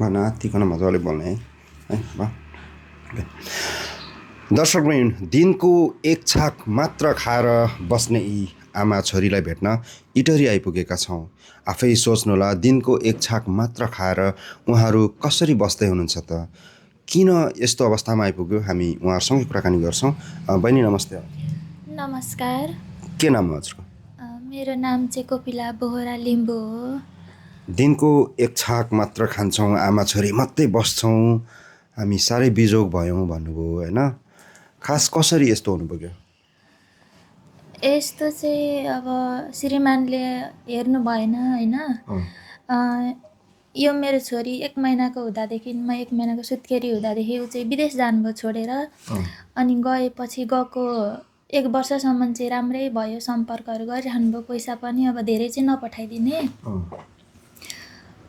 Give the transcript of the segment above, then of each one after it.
नातिकन मजाले बोल्ने है ल। दर्शकवृन्द, दिनको एक छाक मात्र खाएर बस्ने यी आमा छोरीलाई भेट्न इटरी आइपुगेका छौँ। आफै सोच्नुहोला, दिनको एक छाक मात्र खाएर उहाँहरू कसरी बस्दै हुनुहुन्छ त? किन यस्तो अवस्थामा आइपुग्यो? हामी उहाँहरूसँगै कुराकानी गर्छौँ। बहिनी नमस्ते। नमस्कार। के नाम हो हजुरको? मेरो नाम चाहिँ कोपिला बोहरा लिम्बू हो। दिनको एक छाक मात्र खान्छौँ, आमा छोरी मात्रै बस्छौँ, हामी साह्रै बिजोग भयौँ भन्नुभयो होइन? खास कसरी यस्तो हुनुभयो? यस्तो चाहिँ अब श्रीमानले हेर्नु भएन होइन। यो मेरो छोरी 1 महिनाको हुँदादेखि, म 1 महिनाको सुत्केरी हुँदादेखि ऊ चाहिँ विदेश जानुभयो छोडेर। अनि गएपछि गएको 1 वर्षसम्म चाहिँ राम्रै भयो, सम्पर्कहरू गरिरहनुभयो। पैसा पनि अब धेरै चाहिँ नपठाइदिने,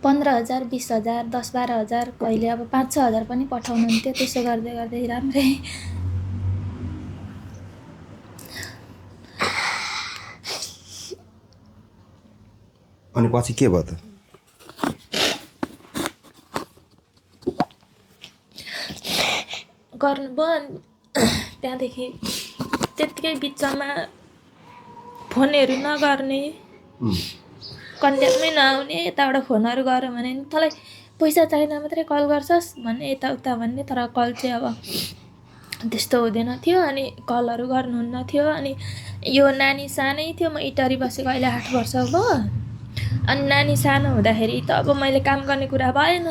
15,000, 20,000, 10-12,000, कहिले अब 5-6,000 पनि पठाउनुहुन्थ्यो। त्यसो गर्दै गर्दै राम्रै। अनि पछि के भयो त? गर्नुभयो। त्यहाँदेखि त्यत्तिकै बिचमा फोनहरू नगर्ने, कन्ट्याक्टमै नआउने। यताबाट फोनहरू गऱ्यो भने तँलाई पैसा चाहिँदा मात्रै कल गर्छस् भन्ने, यताउता भन्ने। तर कल चाहिँ अब त्यस्तो हुँदैन थियो। अनि कलहरू गर्नुहुन्न थियो। अनि यो नानी सानै थियो, म इटरी बसेको अहिले 8 वर्ष भयो। अनि नानी सानो हुँदाखेरि त अब मैले काम गर्ने कुरा भएन।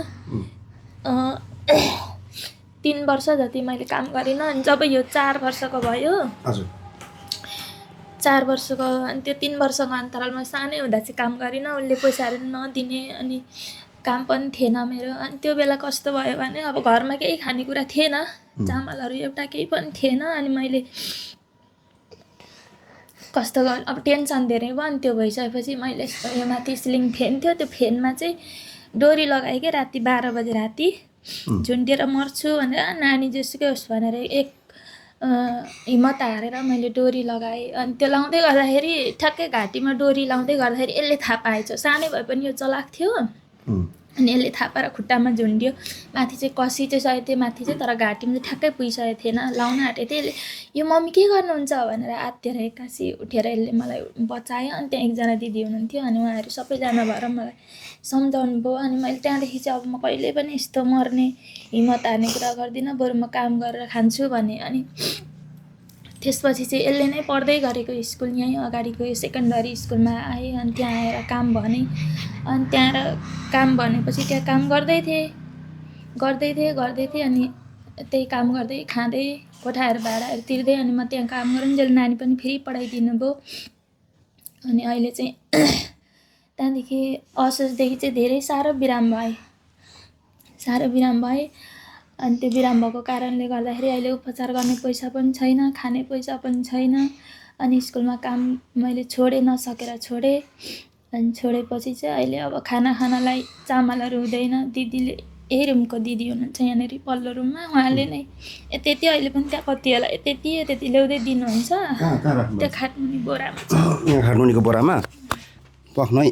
3 वर्ष जति मैले काम गरिनँ। अनि जब यो 4 वर्षको भयो, 4 वर्षको, अनि त्यो 3 वर्षको अन्तरालमा सानै हुँदा चाहिँ काम गरिनँ। उसले पैसाहरू नदिने, अनि काम पनि थिएन मेरो। अनि त्यो बेला कस्तो भयो भने अब घरमा केही खानेकुरा थिएन, चामलहरू एउटा केही पनि थिएन। अनि मैले कस्तो अब टेन्सन धेरै भयो। अनि त्यो भइसकेपछि मैले यो माथि सिलिङ फ्यान थियो, त्यो फ्यानमा चाहिँ डोरी लगाएँ राति 12 बजे राति। झुन्डेर मर्छु भनेर नानी जेसुकै होस् भनेर हिम्मत हारेर मैले डोरी लगाएँ। अनि त्यो लाउँदै गर्दाखेरि ठ्याक्कै घाँटीमा डोरी लाउँदै गर्दाखेरि यसले थाहा पाएछ। सानै भए पनि यो चलाक थियो। अनि यसले थाहा पाएर खुट्टामा झुन्डियो। माथि चाहिँ कसी चाहिँ सकेको थिएँ माथि चाहिँ, तर घाँटीमा चाहिँ ठ्याक्कै पुगिसकेको थिएन। लाउन आँटेको थिएँ। यसले यो मम्मी के गर्नुहुन्छ भनेर आत्तिएर एक्कासी उठेर यसले मलाई बचायो। अनि त्यहाँ एकजना दिदी हुनुहुन्थ्यो। अनि उहाँहरू सबैजना भएर मलाई सम्झाउनु भयो। अनि मैले त्यहाँदेखि चाहिँ अब म कहिले पनि यस्तो मर्ने हिम्मत हार्ने कुरा गर्दिनँ, बरु म काम गरेर खान्छु भने। अनि त्यसपछि चाहिँ यसले नै पढ्दै गरेको स्कुल यहीँ अगाडिको सेकेन्डरी स्कुलमा आएँ। अनि त्यहाँ आएर काम भने। अनि त्यहाँ आएर काम भनेपछि त्यहाँ काम गर्दै थिएँ। अनि त्यही काम गर्दै खाँदै कोठाहरू भाडाहरू तिर्दै अनि म त्यहाँ काम गरेँ। जसले नानी पनि फेरि पढाइदिनु भयो। अनि अहिले चाहिँ त्यहाँदेखि असोजदेखि चाहिँ धेरै साह्रो बिराम भएँ। अनि त्यो बिराम भएको कारणले गर्दाखेरि अहिले उपचार गर्ने पैसा पनि छैन, खाने पैसा पनि छैन। अनि स्कुलमा काम मैले छोडेँ, नसकेर छोडेँ। अनि छोडेपछि चाहिँ अहिले अब खानालाई चामलहरू हुँदैन। दिदीले, यही रुमको दिदी हुनुहुन्छ यहाँनिर पल्लो रुममा, उहाँले नै यति अहिले पनि त्यहाँ कति होला यति ल्याउँदै दिनुहुन्छ। त्यो खाटमुनि बोरामा, यहाँ खाटमुनिको बोरामा पख्नै।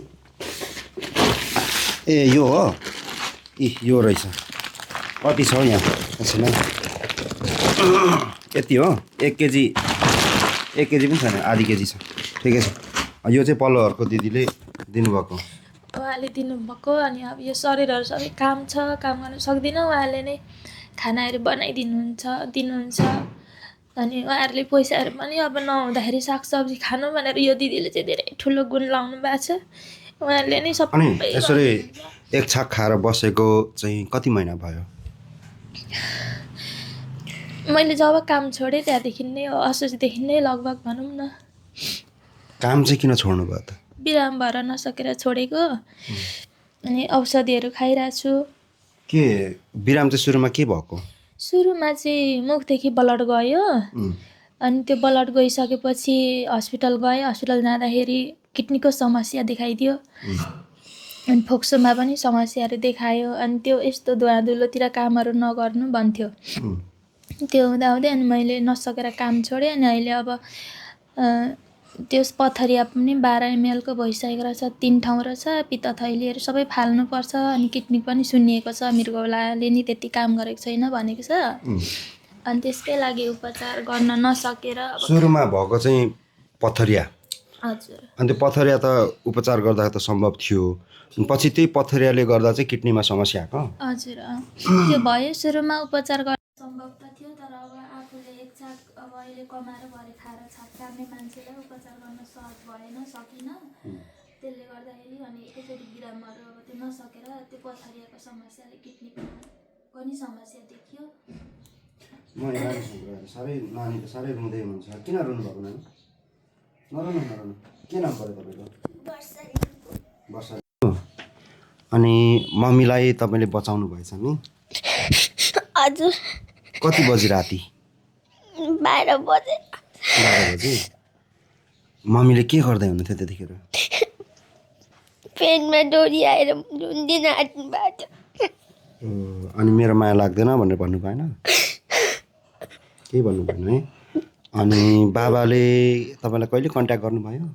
ए यो हो, यो रहेछ। कति छ यहाँ? यति हो, 1 केजी पनि छैन, आधी केजी छ। ठिकै छ। यो चाहिँ पल्लोहरूको दिदीले दिनुभएको, उहाँले दिनुभएको। अनि अब यो शरीरहरू सबै काम छ, काम गर्न सक्दिनँ। उहाँले नै खानाहरू बनाइदिनुहुन्छ, दिनुहुन्छ। अनि उहाँहरूले पैसाहरू पनि अब नहुँदाखेरि सागसब्जी खानु भनेर यो दिदीले चाहिँ धेरै ठुलो गुण लाउनु भएको छ। उहाँहरूले नै सबै। अनि यसरी एक छाक खाएर बसेको चाहिँ कति महिना भयो? मैले जब काम छोडेँ त्यहाँदेखि नै, असोजदेखि नै लगभग भनौँ न। काम चाहिँ किन छोड्नु भयो त? बिराम भएर नसकेर छोडेको। अनि औषधिहरू खाइरहेको छु। के बिराम चाहिँ सुरुमा के भएको? सुरुमा चाहिँ मुखदेखि ब्लड गयो। अनि त्यो ब्लड गइसकेपछि हस्पिटल गएँ। हस्पिटल जाँदाखेरि किडनीको समस्या देखाइदियो। अनि फोक्सोमा पनि समस्याहरू देखायो। अनि त्यो यस्तो धुवाधुलोतिर कामहरू नगर्नु भन्थ्यो। त्यो हुँदाहुँदै अनि मैले नसकेर काम छोडेँ। अनि अहिले अब त्यस पथरिया पनि 12 ml को भइसकेको रहेछ, 3 ठाउँ रहेछ, पित्त थैलीहरू सबै फाल्नुपर्छ, अनि किडनी पनि सुन्निएको छ, मृगौलाले नि त्यति काम गरेको छैन भनेको छ। अनि त्यसकै लागि उपचार गर्न नसकेर सुरुमा भएको चाहिँ पथरिया, हजुर अनि त्यो पथरिया त उपचार गर्दा त सम्भव थियो, पछि त्यही पथरियाले गर्दा चाहिँ किडनीमा समस्या आएको। हजुर त्यो भयो। सुरुमा उपचार गर्न सम्भव त थियो, तर अब आफूले एक छाक अब अहिले कमाएर भरे खाएर छाक काट्ने मान्छेलाई उपचार गर्न सहज भएन, सकिन। त्यसले गर्दाखेरि अनि एकैचोटि बिरामहरू अब त्यो नसकेर त्यो पथरियाको समस्याले किडनीमा पनि समस्या देखियो। म यहाँ साह्रै नानी त साह्रै रुँदै हुनुहुन्छ, किन रुनु भएको नानी? नरुनु, के नाम पऱ्यो तपाईँको? वर्षा। अनि मम्मीलाई तपाईँले बचाउनु भएछ नि? हजुर। कति बजी राति? 12 बजे। 12 बजी। मम्मीले के गर्दै हुनुहुन्थ्यो त्यतिखेर? पेनमा डोरी आएर रुन्दिन आँट्नु भएको थियो। अनि मेरो माया लाग्दैन भनेर भन्नु भएन? केही भन्नु भएन है? अनि बाबाले तपाईँलाई कहिले कन्ट्याक्ट गर्नुभयो?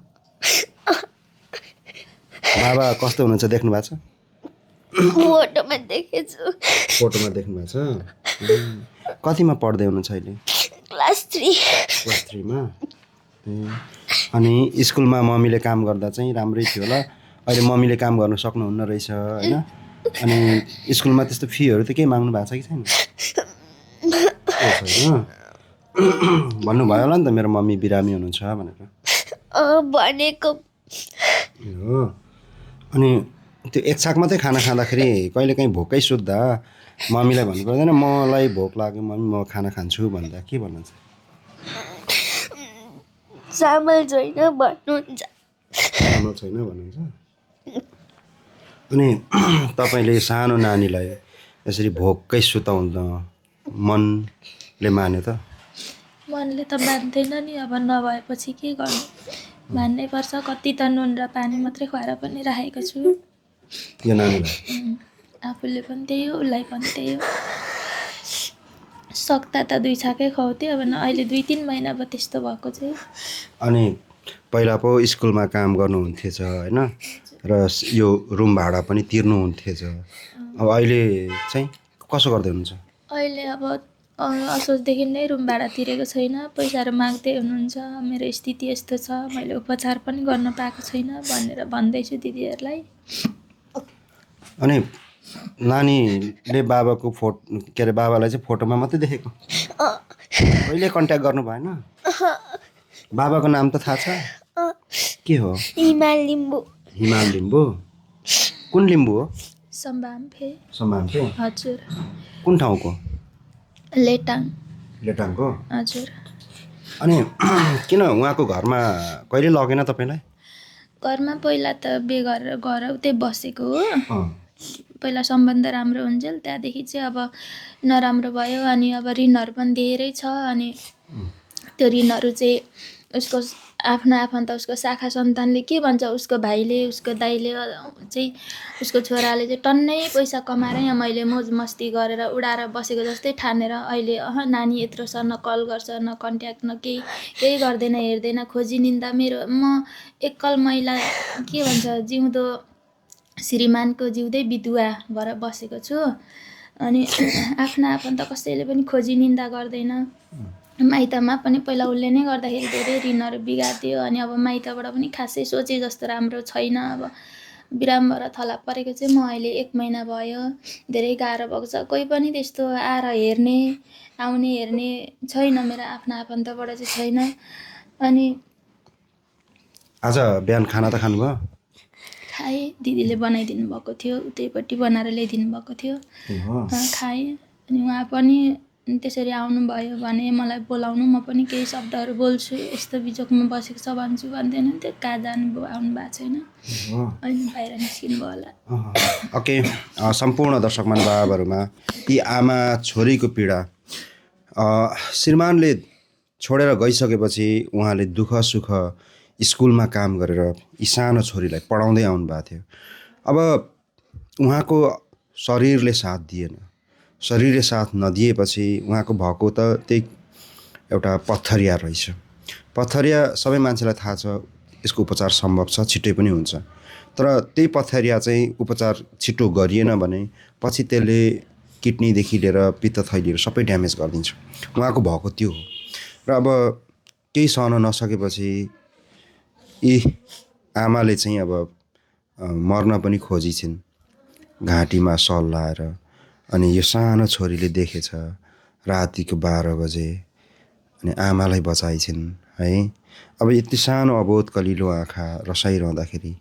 बाबा कस्तो हुनुहुन्छ देख्नु भएको छ? फोटोमा देखेछु। फोटोमा देख्नु भएको छ? कतिमा पढ्दै हुनुहुन्छ अहिले? क्लास 3। क्लास 3 मा। अनि स्कुलमा मम्मीले काम गर्दा चाहिँ राम्रै थियो होला, अहिले मम्मीले काम गर्न सक्नुहुन्न रहेछ होइन? अनि स्कुलमा त्यस्तो फीहरू त केही माग्नु भएको छ कि छैन? भन्नुभयो होला नि त मेरो मम्मी बिरामी हुनुहुन्छ भनेर। भनेको हो। अनि त्यो एक छाक मात्रै खाना खाँदाखेरि कहिलेकाहीँ भोकै सुत्दा मम्मीलाई भन्नु पर्दैन मलाई भोक लाग्यो मम्मी म खाना खान्छु भन्दा के भन्नुहुन्छ? चामल छैन भन्नुहुन्छ। चामल छैन भन्नुहुन्छ। अनि तपाईँले सानो नानीलाई यसरी भोकै सुताउँदा मनले मान्यो त? मनले त मान्दैन नि, अब नभएपछि के गर्नु, मान्नै पर्छ। कति त नुन र पानी मात्रै खुवाएर पनि राखेको छु यो नानीलाई। आफूले पनि त्यही हो, उसलाई पनि त्यही हो। सक्दा त 2 छाकै खुवाउँथेँ, अब अहिले 2-3 महिना भयो त्यस्तो भएको चाहिँ। अनि पहिला पो स्कुलमा काम गर्नुहुन्थेछ होइन, र यो रुम भाडा पनि तिर्नुहुन्थेछ, अब अहिले चाहिँ कसो गर्दै हुनुहुन्छ? अहिले अब असोजदेखि नै रुम भाडा तिरेको छैन, पैसाहरू माग्दै हुनुहुन्छ। मेरो स्थिति यस्तो छ, मैले उपचार पनि गर्न पाएको छैन भनेर भन्दैछु दिदीहरूलाई। अनि नानीले बाबाको के अरे बाबालाई चाहिँ फोटोमा मात्रै देखेको, कहिले कन्ट्याक्ट गर्नु भएन? बाबाको नाम त थाहा छ? के हो? हिमाल लिम्बू। हिमाल लिम्बू। कुन लिम्बू हो? सम्भाम्फे। सम्भाम्फे? हजुर। कुन ठाउँको? लेटाङको? हजुर। अनि किन उहाँको घरमा कहिले लगेन तपाईँलाई? घरमा पहिला त बेघर घर उतै बसेको हो। पहिला सम्बन्ध राम्रो हुन्जेल, त्यहाँदेखि चाहिँ अब नराम्रो भयो। अनि अब ऋणहरू पनि धेरै छ, अनि त्यो ऋणहरू चाहिँ उसको आफ्नो आफन्त उसको शाखा सन्तानले के भन्छ, उसको भाइले उसको दाइले चाहिँ उसको छोराले चाहिँ टन्नै पैसा कमाएर यहाँ मैले मोज मस्ती गरेर उडाएर बसेको जस्तै ठानेर अहिले नानी यत्रो छ, न कल गर्छ न कन्ट्याक्ट न केही गर्दैन, हेर्दैन, खोजी निन्दा। म एकल महिला के भन्छ जिउँदो श्रीमानको जिउँदै विधुवा भएर बसेको छु। अनि आफ्ना आफन्त कसैले पनि खोजी निन्दा गर्दैन। माइतमा पनि पहिला उसले नै गर्दाखेरि धेरै ऋणहरू बिगारिदियो। अनि अब माइतबाट पनि खासै सोचे जस्तो राम्रो छैन। अब बिराम भएर थला परेको चाहिँ म अहिले 1 महिना भयो। धेरै गाह्रो भएको छ, कोही पनि त्यस्तो आएर हेर्ने आउने हेर्ने छैन, मेरो आफ्ना आफन्तबाट चाहिँ छैन। अनि आज बिहान खाना त खानुभयो? खाएँ, दिदीले बनाइदिनु भएको थियो, उतैपट्टि बनाएर ल्याइदिनु भएको थियो, खाएँ। अनि उहाँ पनि त्यसरी आउनुभयो भने मलाई बोलाउनु, म पनि केही शब्दहरू बोल्छु, यस्तो बिजोकमा बसेको छ भन्छु भन्दैन थियो। कहाँ जानुभयो, आउनु भएको छैन, अहिले बाहिर निस्किनु भयो होला। ओके, सम्पूर्ण दर्शक महानुभावहरूमा यी आमा छोरीको पीडा, श्रीमानले छोडेर गइसकेपछि उहाँले दुःख सुख स्कुलमा काम गरेर यी सानो छोरीलाई पढाउँदै आउनुभएको थियो। अब उहाँको शरीरले साथ दिएन, शरीरले साथ नदिएपछि उहाँको भएको त त्यही एउटा पत्थरिया रहेछ। पथरिया सबै मान्छेलाई थाहा छ यसको उपचार सम्भव छ, छिट्टै पनि हुन्छ। तर त्यही पथरिया चाहिँ उपचार छिटो गरिएन भने पछि त्यसले किडनीदेखि लिएर पित्तथैलीहरू सबै ड्यामेज गरिदिन्छ। उहाँको भएको त्यो हो। र अब केही सहन नसकेपछि यी आमाले चाहिँ अब मर्न पनि खोजी छिन् घाँटीमा सल लाएर। अनि यो सानो छोरीले देखेछ रातिको 12 बजे अनि आमालाई बचाइछिन् है। अब यति सानो अबोध कलिलो आँखा रसाइरहँदाखेरि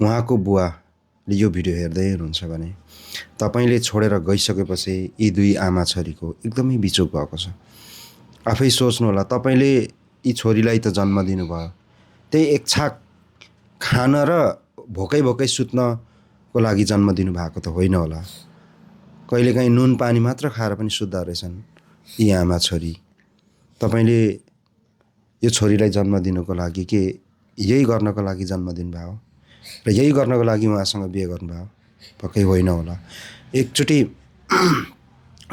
उहाँको बुवाले यो भिडियो हेर्दै हुनुहुन्छ भने तपाईँले छोडेर गइसकेपछि यी दुई आमा छोरीको एकदमै बिचोक भएको छ। आफै सोच्नु होला, तपाईँले यी छोरीलाई त जन्म दिनुभयो, त्यही एक छाक खान र भोकै भोकै सुत्नको लागि जन्म दिनुभएको त होइन होला। कहिलेकाहीँ नुन पानी मात्र खाएर पनि सुत्दा रहेछन् यी आमा छोरी। तपाईँले यो छोरीलाई जन्म दिनुको लागि के यही गर्नको लागि जन्म दिनुभयो र यही गर्नको लागि उहाँसँग बिहे गर्नुभयो? पक्कै होइन होला। एकचोटि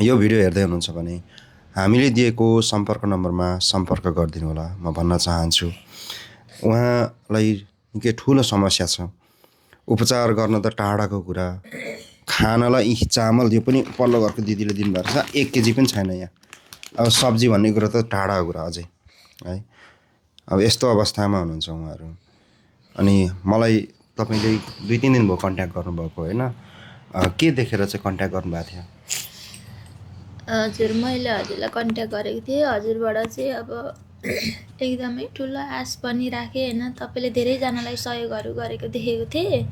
यो भिडियो हेर्दै हुनुहुन्छ भने हामीले दिएको सम्पर्क नम्बरमा सम्पर्क गरिदिनु होला। म भन्न चाहन्छु उहाँलाई निकै ठुलो समस्या छ। उपचार गर्न त टाढाको कुरा, खानलाई चामल यो पनि पल्लो घरको दिदीले दिनुभएको छ, 1 केजी पनि छैन यहाँ। अब सब्जी भन्ने कुरा त टाढाको कुरा अझै है। अब यस्तो अवस्थामा हुनुहुन्छ उहाँहरू। अनि मलाई तपाईँले 2-3 दिन भयो कन्ट्याक्ट गर्नुभएको होइन? के देखेर चाहिँ कन्ट्याक्ट गर्नुभएको थियो? हजुर, मैले हजुरलाई कन्ट्याक्ट गरेको थिएँ। हजुरबाट चाहिँ अब एकदमै ठुलो आश पनि राखेँ होइन। तपाईँले धेरैजनालाई सहयोगहरू गरेको देखेको थिएँ।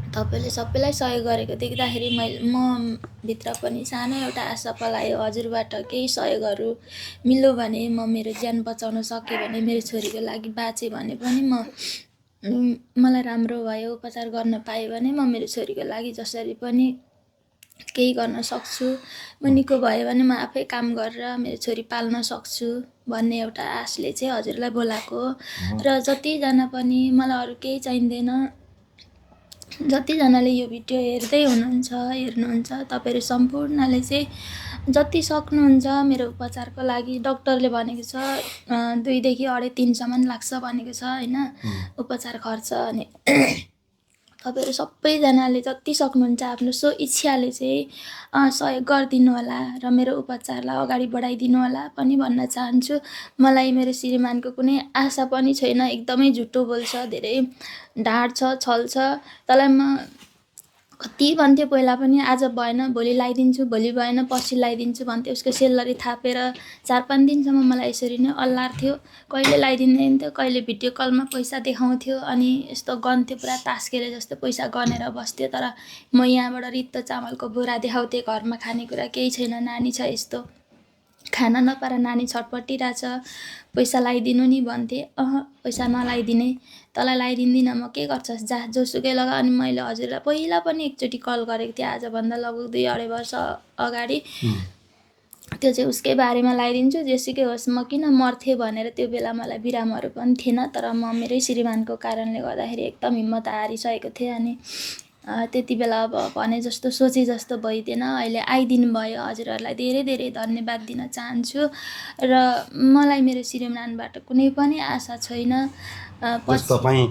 तपाईँले सबैलाई सहयोग गरेको देख्दाखेरि म भित्र पनि सानो एउटा आशा पलायो। हजुरबाट केही सहयोगहरू मिल्यो भने म मेरो ज्यान बचाउन सकेँ भने, मेरो छोरीको लागि बाँचेँ भने पनि मलाई राम्रो भयो, उपचार गर्न पाएँ भने म मेरो छोरीको लागि जसरी पनि केही गर्न सक्छु। म निको भयो भने म आफै काम गरेर मेरो छोरी पाल्न सक्छु भन्ने एउटा आशले चाहिँ हजुरलाई बोलाएको। र जतिजना पनि मलाई अरू केही चाहिँदैन, जतिजनाले यो भिडियो हेर्नुहुन्छ तपाईँहरू सम्पूर्णले चाहिँ जति सक्नुहुन्छ मेरो उपचारको लागि डक्टरले भनेको छ 2 देखि 2.5-3 सम्म लाग्छ भनेको छ होइन उपचार खर्च। अनि तपाईँहरू सबैजनाले जति सक्नुहुन्छ आफ्नो सो इच्छाले चाहिँ सहयोग गरिदिनु होला र मेरो उपचारलाई अगाडि बढाइदिनु होला पनि भन्न चाहन्छु। मलाई मेरो श्रीमानको कुनै आशा पनि छैन। एकदमै झुटो बोल्छ, धेरै ढाँट छ, छल छ। तँलाई म कति भन्थ्यो पहिला पनि, आज भएन भोलि लगाइदिन्छु, भोलि भएन पर्सि लगाइदिन्छु भन्थ्यो। उसको सेलरी थापेर 4-5 दिनसम्म मलाई यसरी नै अल्लार्थ्यो। कहिले लगाइदिँदैन थियो, कहिले भिडियो कलमा पैसा देखाउँथ्यो अनि यस्तो गन्थ्यो, पुरा तास खेले जस्तो पैसा गनेर बस्थ्यो। तर म यहाँबाट रित्तो चामलको बोरा देखाउँथेँ, घरमा खानेकुरा केही छैन, नानी छ, यस्तो खाना नपाएर नानी छटपटिरहेछ, पैसा लगाइदिनु नि भन्थेँ। पैसा नलाइदिने, तँलाई लगाइदिँदिनँ म, के गर्छस् जा, जोसुकै लगा। अनि मैले हजुरलाई पहिला पनि एकचोटि कल गरेको थिएँ, आजभन्दा लगभग 2-2.5 वर्ष अगाडि। त्यो चाहिँ उसकै बारेमा लगाइदिन्छु, जेसुकै होस्, म किन मर्थेँ भनेर त्यो बेला मलाई बिरामहरू पनि थिएन। तर म मेरै श्रीमानको कारणले गर्दाखेरि एकदम हिम्मत हारिसकेको थिएँ। अनि त्यति बेला अब भने जस्तो सोचे जस्तो भइदिएन। अहिले आइदिनु भयो, हजुरहरूलाई धेरै धेरै धन्यवाद दिन चाहन्छु। र मलाई मेरो श्रीमानबाट कुनै पनि आशा छैन। तपाईँ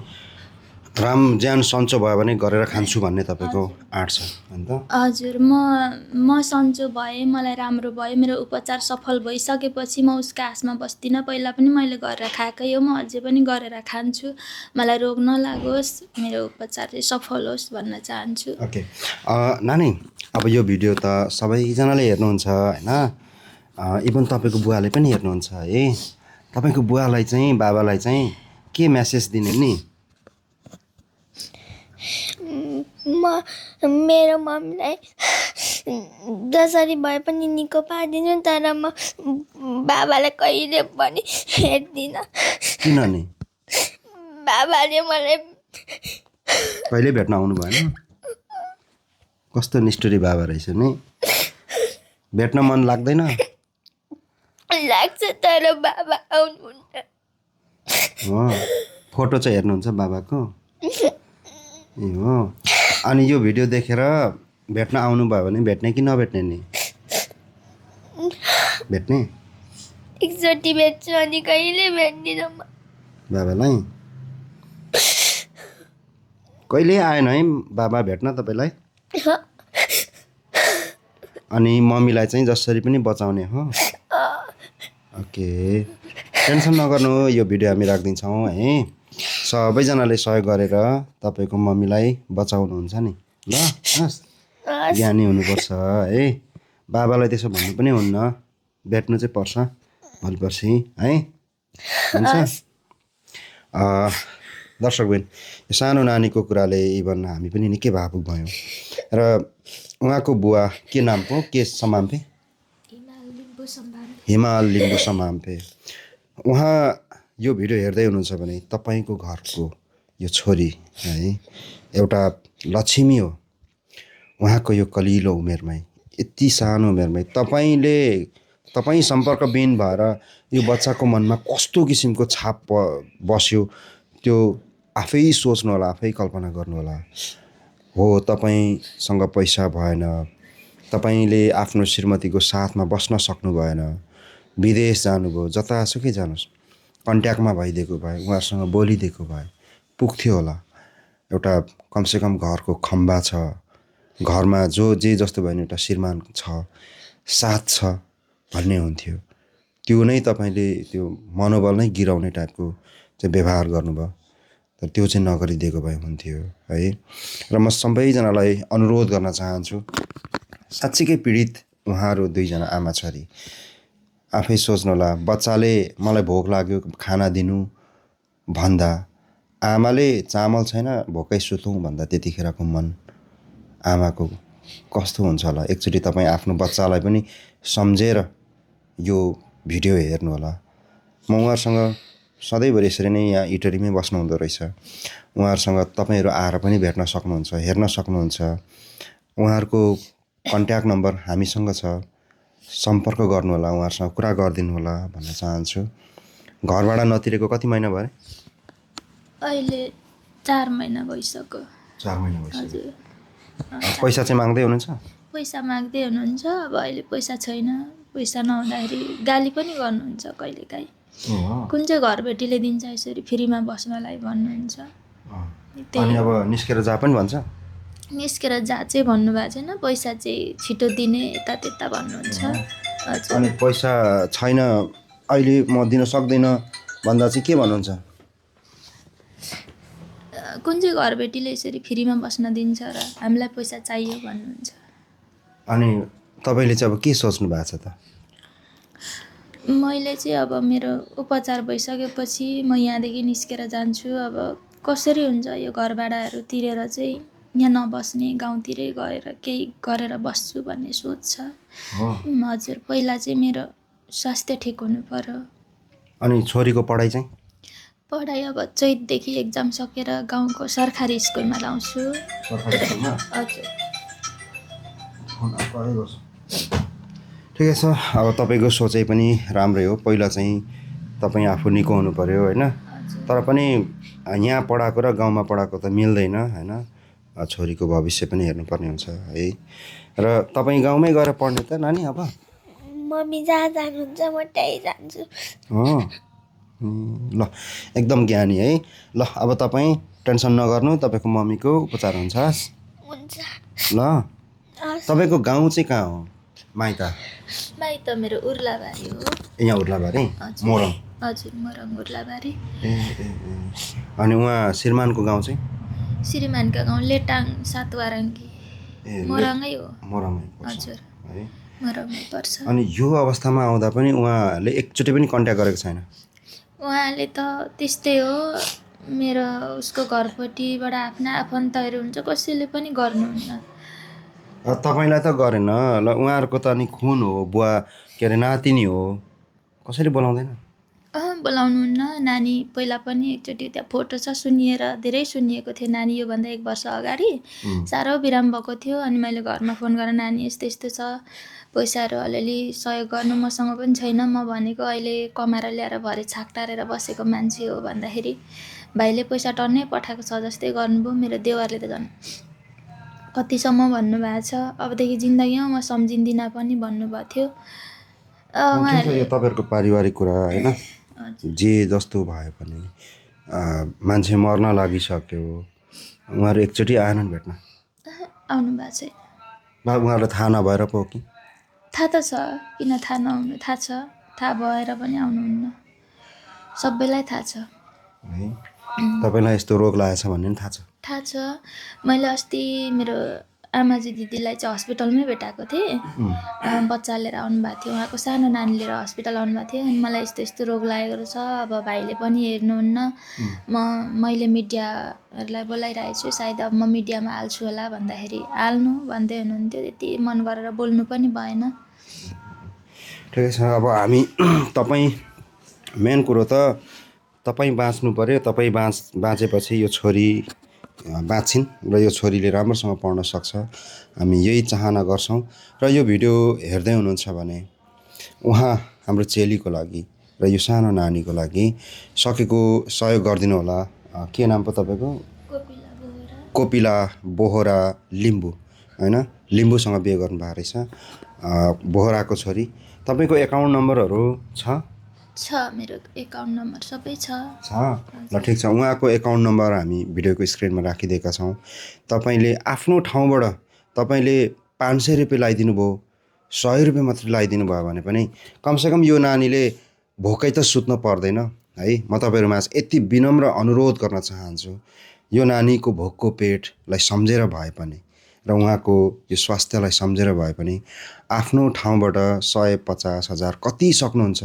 ज्यान सन्चो भयो भने गरेर खान्छु भन्ने तपाईँको आँट छ अन्त? हजुर, म सन्चो भएँ, मलाई राम्रो भयो, मेरो उपचार सफल भइसकेपछि म उसको आशमा बस्दिनँ। पहिला पनि मैले गरेर खाएकै हो, म अझै पनि गरेर खान्छु। मलाई रोग नलागोस्, मेरो उपचार चाहिँ सफल होस् भन्न चाहन्छु। ओके नानी, अब यो भिडियो त सबैजनाले हेर्नुहुन्छ होइन, इभन तपाईँको बुवाले पनि हेर्नुहुन्छ है। तपाईँको बुवालाई चाहिँ, बाबालाई चाहिँ के मेसेज दिने नि? मेरो मम्मीलाई जसरी भए पनि निको पारिदिनु, तर म बाबालाई कहिले पनि हेर्दिनँ। किन नि? बाबाले मलाई कहिले भेट्न आउनु भएन? कस्तो निष्ठुरी बाबा रहेछ नि। भेट्न मन लाग्दैन? लाग्छ, तर बाबा आउनुहुन्न। फोटो चाहिँ हेर्नुहुन्छ बाबाको? ए हो। अनि यो भिडियो देखेर भेट्न आउनुभयो भने भेट्ने कि नभेट्ने नि? भेट्ने? एकचोटि भेट्छु अनि कहिले भेट्दिनँ म। बाबालाई कहिले आएन है बाबा भेट्न तपाईँलाई? अनि मम्मीलाई चाहिँ जसरी पनि बचाउने हो? ओके, टेन्सन नगर्नु, यो भिडियो हामी राखिदिन्छौँ है। सबैजनाले सहयोग गरेर तपाईँको मम्मीलाई बचाउनुहुन्छ नि ल। हस्, ज्ञानी हुनुपर्छ है। बाबालाई त्यसो भन्नु पनि हुन्न, भेट्नु चाहिँ पर्छ भोलि पर्सि है। हुन्छ दर्शकबिन, यो सानो नानीको कुराले इभन हामी पनि निकै भावुक भयौँ। र उहाँको बुवा के नाम पो, के समाम्फे? हिमाल लिम्बू समाम्फे। उहाँ यो भिडियो हेर्दै हुनुहुन्छ भने तपाईँको घरको यो छोरी है एउटा लक्ष्मी हो। उहाँको यो कलिलो उमेरमै, यति सानो उमेरमै तपाईँ सम्पर्कविहीन भएर यो बच्चाको मनमा कस्तो किसिमको छाप बस्यो त्यो आफै सोच्नु होला, आफै कल्पना गर्नु होला। हो, तपाईँसँग पैसा भएन, तपाईँले आफ्नो श्रीमतीको साथमा बस्न सक्नु भएन, विदेश जानुभयो, जतासुकै जानुहोस्, कन्ट्याक्टमा भइदिएको भए, उहाँसँग बोलिदिएको भए पुग्थ्यो होला। एउटा कमसेकम घरको खम्बा छ, घरमा जे जस्तो भयो भने एउटा श्रीमान छ, साथ छ भन्ने हुन्थ्यो। त्यो नै तपाईँले त्यो मनोबल नै गिराउने टाइपको चाहिँ व्यवहार गर्नुभयो, तर त्यो चाहिँ नगरिदिएको भए हुन्थ्यो है। र म सबैजनालाई अनुरोध गर्न चाहन्छु, साँच्चीकै पीडित उहाँहरू दुईजना आमा छोरी आफै सोच्नु होला। बच्चाले मलाई भोक लाग्यो खाना दिनु भन्दा आमाले चामल छैन भोकै सुतौँ भन्दा त्यतिखेरको मन आमाको कस्तो हुन्छ होला। एकचोटि तपाईँ आफ्नो बच्चालाई पनि सम्झेर यो भिडियो हेर्नु होला। म उहाँहरूसँग सधैँभरि यसरी नै यहाँ इटरीमै बस्नु हुँदो रहेछ। उहाँहरूसँग तपाईँहरू आएर पनि भेट्न सक्नुहुन्छ, हेर्न सक्नुहुन्छ। उहाँहरूको कन्ट्याक्ट नम्बर हामीसँग छ, सम्पर्क गर्नु होला, उहाँहरूसँग कुरा गरिदिनु होला भन्न चाहन्छु। घरबाट नतिरेको कति महिना भयो? अहिले 4 महिना भइसक्यो। 4 महिना भइसक्यो। हजुर। पैसा चाहिँ माग्दै हुनुहुन्छ? पैसा माग्दै हुनुहुन्छ। अब अहिले पैसा छैन, पैसा नहुँदाखेरि गाली पनि गर्नुहुन्छ कहिलेकाहीँ। कुन चाहिँ घरबेटीले दिन्छ यसरी फ्रीमा बस्नलाई भन्नुहुन्छ। अनि अब निस्केर जा पनि भन्छ? निस्केर जा चाहिँ भन्नुभएको छैन, पैसा चाहिँ छिटो दिने यता त्यता भन्नुहुन्छ। हजुर। अनि पैसा छैन अहिले म दिन सक्दिनँ भन्दा चाहिँ के भन्नुहुन्छ? कुन चाहिँ घरबेटीले यसरी फ्रीमा बस्न दिन्छ र हामीलाई पैसा चाहियो भन्नुहुन्छ। अनि तपाईँले चाहिँ अब के सोच्नु भएको छ त? मैले चाहिँ अब मेरो उपचार भइसकेपछि म यहाँदेखि निस्केर जान्छु। अब कसरी हुन्छ यो घर भाडाहरू तिरेर चाहिँ यहाँ नबस्ने, गाउँतिरै गएर केही गरेर बस्छु भन्ने सोच छ। हजुर। पहिला चाहिँ मेरो स्वास्थ्य ठिक हुनु पर्यो। अनि छोरीको पढाइ चाहिँ? पढाइ अब चैतदेखि एक्जाम सकेर गाउँको सरकारी स्कुलमा लाउँछु। हजुर। ठिकै छ, अब तपाईँको सोचाइ पनि राम्रै हो। पहिला चाहिँ तपाईँ आफू निको हुनु पऱ्यो होइन। तर पनि यहाँ पढाएको र गाउँमा पढाएको त मिल्दैन होइन। छोरीको भविष्य पनि हेर्नुपर्ने हुन्छ है। र तपाईँ गाउँमै गएर पढ्ने त नानी? अब मम्मी जहाँ जानुहुन्छ म त्यहीँ जान्छु। ल एकदम ज्ञानी है। ल अब तपाईँ टेन्सन नगर्नु, तपाईँको मम्मीको उपचार हुन्छ। ल तपाईँको गाउँ चाहिँ कहाँ हो? माइत? माइत मेरो उर्लाबारी हो। यहाँ उर्लाबारी? मोरङ? हजुर, मोरङ उर्लाबारी। अनि उहाँ श्रीमानको गाउँ चाहिँ? श्रीमानका गाउँ लेटाङ सातवारङ्गी, मोरङै हो। मोरङै? हजुर, है, मोरङमै पर्छ। अनि यो अवस्थामा आउँदा पनि उहाँले एकचोटि पनि कन्ट्याक्ट गरेको छैन? उहाँले त त्यस्तै हो, मेरो उसको घरपट्टिबाट आफ्ना आफन्तहरू हुन्छ, कसैले पनि गर्नुहुन्न। तपाईँलाई त गरेन ल, उहाँहरूको त अनि खुन हो, बुवा के अरे नातिनी हो, कसैले बोलाउँदैन? बोलाउनुहुन्न। नानी पहिला पनि एकचोटि त्यहाँ फोटो छ, सुनिएर धेरै सुनिएको थियो नानी योभन्दा 1 वर्ष अगाडि साह्रो बिराम भएको थियो। अनि मैले घरमा फोन गरेर नानी यस्तो यस्तो छ, पैसाहरू अलिअलि सहयोग गर्नु मसँग पनि छैन, म भनेको अहिले कमाएर ल्याएर भरे छाक टारेर बसेको मान्छे हो भन्दाखेरि भाइले पैसा टन्नै पठाएको छ जस्तै गर्नुभयो। मेरो देवरले त झन् कतिसम्म भन्नुभएको छ, अबदेखि जिन्दगीमा म सम्झिँदिनँ पनि भन्नुभएको थियो। ठिक छ, यो तपाईँहरूको पारिवारिक कुरा होइन, जे जस्तो भए पनि मान्छे मर्न लागिसक्यो, उहाँहरू एकचोटि आएनन् भेट्न? आउनु भएको छैन। बा उहाँहरूलाई थाहा नभएर पो हो कि? थाहा त छ, किन थाहा नहुनु, थाहा छ, थाहा भएर पनि आउनुहुन्न, सबैलाई थाहा छ। है तपाईँलाई यस्तो रोग लागेछ भन्ने पनि थाहा छ? थाहा छ। मैले अस्ति मेरो आमाजी दिदीलाई चाहिँ हस्पिटलमै भेटाएको थिएँ। बच्चा लिएर आउनुभएको थियो, उहाँको सानो नानी लिएर हस्पिटल आउनुभएको थियो। अनि मलाई यस्तो यस्तो रोग लागेको छ, अब भाइले पनि हेर्नुहुन्न, मैले मिडियाहरूलाई बोलाइरहेको छु, सायद अब म मिडियामा हाल्छु होला भन्दाखेरि हाल्नु भन्दै हुनुहुन्थ्यो। त्यति मन गरेर बोल्नु पनि भएन। ठिकै छ, अब हामी तपाईँ मेन कुरो त तपाईँ बाँच्नु पऱ्यो। तपाईँ बाँचेपछि यो छोरी बाँच्छिन् र यो छोरीले राम्रोसँग पढ्न सक्छ, हामी यही चाहना गर्छौँ। र यो भिडियो हेर्दै हुनुहुन्छ भने उहाँ हाम्रो चेलीको लागि र यो सानो नानीको लागि सकेको सहयोग गरिदिनु होला। के नाम पो तपाईँको? कोपिला बोहरा लिम्बू होइन, लिम्बूसँग बिहे गर्नुभएको रहेछ, बोहराको छोरी। तपाईँको एकाउन्ट नम्बरहरू छ? मेरो एकाउन्ट नम्बर सबै छ। ल ठिक छ, उहाँको एकाउन्ट नम्बर हामी भिडियोको स्क्रिनमा राखिदिएका छौँ। तपाईँले आफ्नो ठाउँबाट तपाईँले 500 रुपियाँ लगाइदिनु भयो, 100 रुपियाँ मात्रै लगाइदिनु भयो भने पनि कमसेकम यो नानीले भोकै त सुत्न पर्दैन है। म तपाईँहरूमा यति विनम्र अनुरोध गर्न चाहन्छु, यो नानीको भोकको पेटलाई सम्झेर भए पनि र उहाँको यो स्वास्थ्यलाई सम्झेर भए पनि आफ्नो ठाउँबाट 150,000 कति सक्नुहुन्छ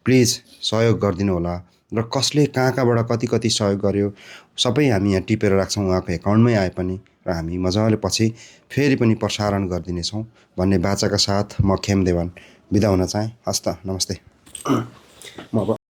प्लिज सहयोग गरिदिनु होला। र कसले कहाँबाट कति सहयोग गर्यो सबै हामी यहाँ टिपेर राख्छौँ उहाँको एकाउन्टमै आए पनि, र हामी मजाले पछि फेरि पनि प्रसारण गरिदिनेछौँ भन्ने बाचाका साथ म खेम देवान बिदा हुन चाहेँ। हस् त, नमस्ते। म अब